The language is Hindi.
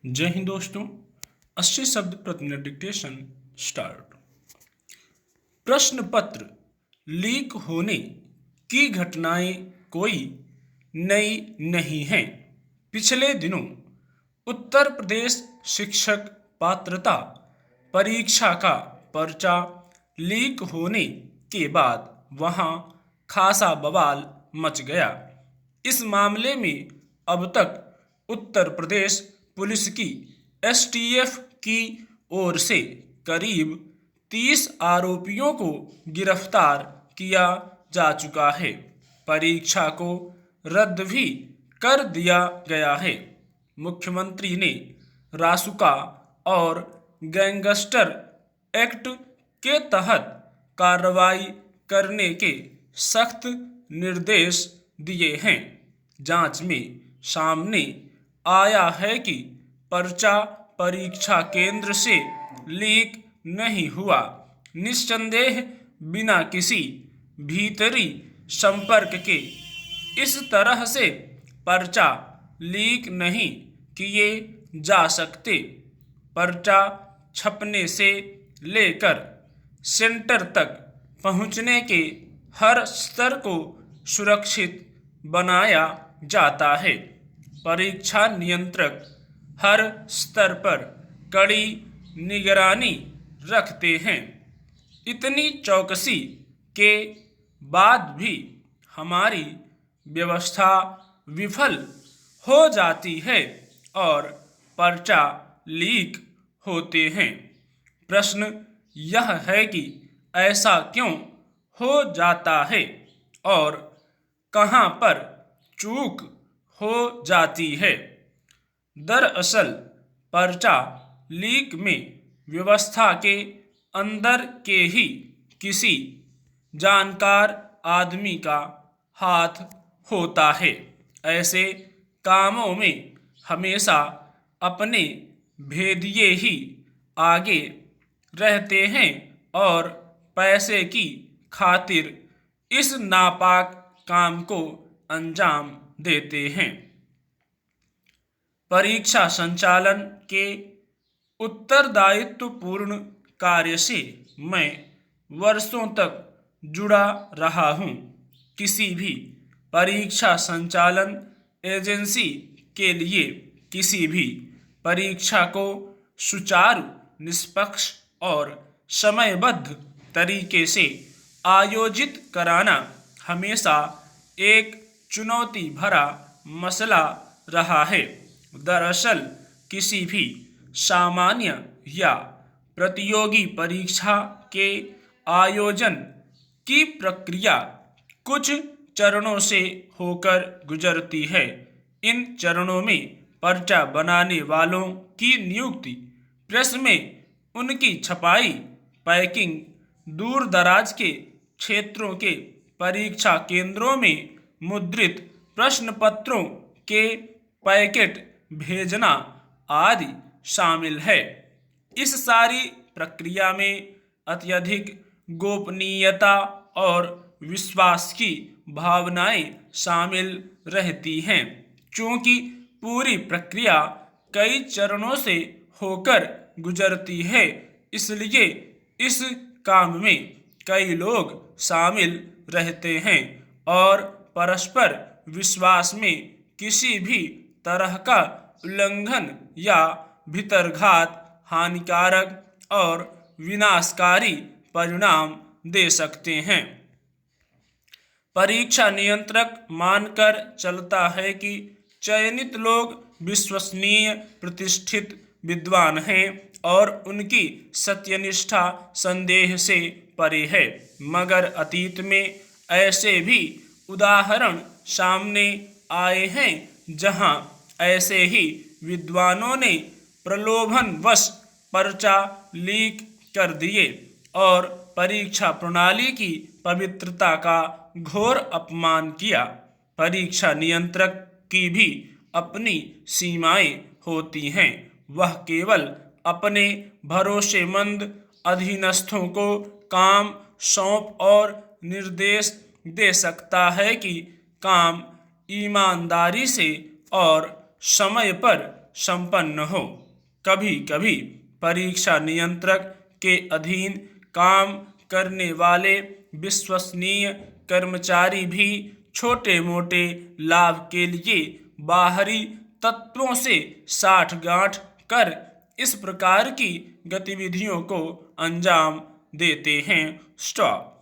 जय हिंद दोस्तों। 80 शब्द प्रति मिनट डिक्टेशन स्टार्ट। प्रश्न पत्र लीक होने की घटनाएं कोई नई नहीं हैं। पिछले दिनों उत्तर प्रदेश शिक्षक पात्रता परीक्षा का पर्चा लीक होने के बाद वहां खासा बवाल मच गया। इस मामले में अब तक उत्तर प्रदेश पुलिस की एसटीएफ की ओर से करीब 30 आरोपियों को गिरफ्तार किया जा चुका है। परीक्षा को रद्द भी कर दिया गया है। मुख्यमंत्री ने रासुका और गैंगस्टर एक्ट के तहत कार्रवाई करने के सख्त निर्देश दिए हैं। जांच में सामने आया है कि पर्चा परीक्षा केंद्र से लीक नहीं हुआ। निस्संदेह बिना किसी भीतरी संपर्क के इस तरह से पर्चा लीक नहीं किए जा सकते। पर्चा छपने से लेकर सेंटर तक पहुंचने के हर स्तर को सुरक्षित बनाया जाता है। परीक्षा नियंत्रक हर स्तर पर कड़ी निगरानी रखते हैं। इतनी चौकसी के बाद भी हमारी व्यवस्था विफल हो जाती है और पर्चा लीक होते हैं। प्रश्न यह है कि ऐसा क्यों हो जाता है और कहां पर चूक हो जाती है। दरअसल पर्चा लीक में व्यवस्था के अंदर के ही किसी जानकार आदमी का हाथ होता है। ऐसे कामों में हमेशा अपने भेदिये ही आगे रहते हैं और पैसे की खातिर इस नापाक काम को अंजाम देते हैं। परीक्षा संचालन के उत्तरदायित्वपूर्ण कार्य से मैं वर्षों तक जुड़ा रहा हूं। किसी भी परीक्षा संचालन एजेंसी के लिए किसी भी परीक्षा को सुचारू, निष्पक्ष और समयबद्ध तरीके से आयोजित कराना हमेशा एक चुनौती भरा मसला रहा है। दरअसल किसी भी सामान्य या प्रतियोगी परीक्षा के आयोजन की प्रक्रिया कुछ चरणों से होकर गुजरती है। इन चरणों में पर्चा बनाने वालों की नियुक्ति, प्रेस में उनकी छपाई, पैकिंग, दूर दराज के क्षेत्रों के परीक्षा केंद्रों में मुद्रित प्रश्न पत्रों के पैकेट भेजना आदि शामिल है। इस सारी प्रक्रिया में अत्यधिक गोपनीयता और विश्वास की भावनाएं शामिल रहती हैं। चूंकि पूरी प्रक्रिया कई चरणों से होकर गुजरती है, इसलिए इस काम में कई लोग शामिल रहते हैं और परस्पर विश्वास में किसी भी तरह का उल्लंघन या भीतरघात हानिकारक और विनाशकारी परिणाम दे सकते हैं। परीक्षा नियंत्रक मानकर चलता है कि चयनित लोग विश्वसनीय, प्रतिष्ठित विद्वान हैं और उनकी सत्यनिष्ठा संदेह से परे है। मगर अतीत में ऐसे भी उदाहरण सामने आए हैं जहां ऐसे ही विद्वानों ने प्रलोभनवश पर्चा लीक कर दिए और परीक्षा प्रणाली की पवित्रता का घोर अपमान किया। परीक्षा नियंत्रक की भी अपनी सीमाएं होती हैं। वह केवल अपने भरोसेमंद अधीनस्थों को काम सौंप और निर्देश दे सकता है कि काम ईमानदारी से और समय पर संपन्न हो। कभी कभी परीक्षा नियंत्रक के अधीन काम करने वाले विश्वसनीय कर्मचारी भी छोटे मोटे लाभ के लिए बाहरी तत्वों से साठगांठ कर इस प्रकार की गतिविधियों को अंजाम देते हैं। स्टॉप।